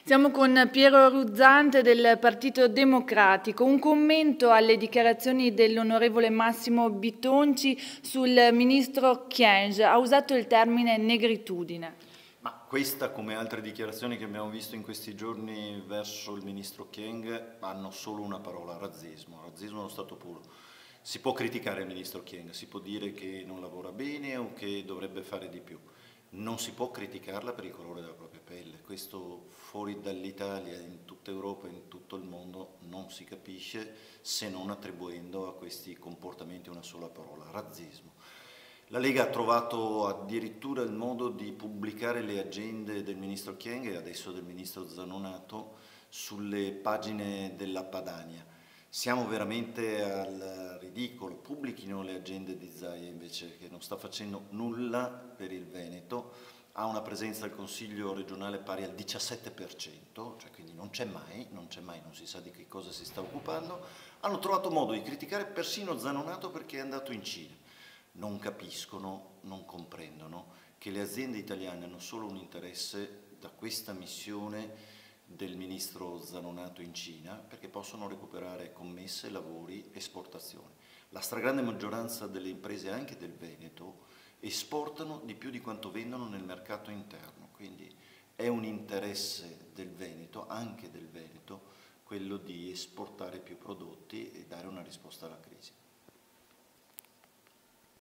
Siamo con Piero Ruzzante del Partito Democratico. Un commento alle dichiarazioni dell'onorevole Massimo Bitonci sul ministro Kyenge. Ha usato il termine negritudine. Ma questa, come altre dichiarazioni che abbiamo visto in questi giorni verso il ministro Kyenge, hanno solo una parola: razzismo. Razzismo allo stato puro. Si può criticare il ministro Kyenge, si può dire che non lavora bene o che dovrebbe fare di più. Non si può criticarla per il colore della propria pelle. Questo fuori dall'Italia, in tutta Europa e in tutto il mondo, non si capisce se non attribuendo a questi comportamenti una sola parola: razzismo. La Lega ha trovato addirittura il modo di pubblicare le agende del ministro Kyenge e adesso del ministro Zanonato sulle pagine della Padania. Siamo veramente al ridicolo. Pubblichino le agende di Zaia invece, che non sta facendo nulla per il Veneto, ha una presenza al Consiglio regionale pari al 17%, cioè quindi non c'è mai, non si sa di che cosa si sta occupando. Hanno trovato modo di criticare persino Zanonato perché è andato in Cina. Non capiscono, non comprendono che le aziende italiane hanno solo un interesse da questa missione del ministro Zanonato in Cina, perché possono recuperare commesse, lavori, esportazioni. La stragrande maggioranza delle imprese, anche del Veneto, esportano di più di quanto vendono nel mercato interno, quindi è un interesse del Veneto, anche del Veneto, quello di esportare più prodotti e dare una risposta alla crisi.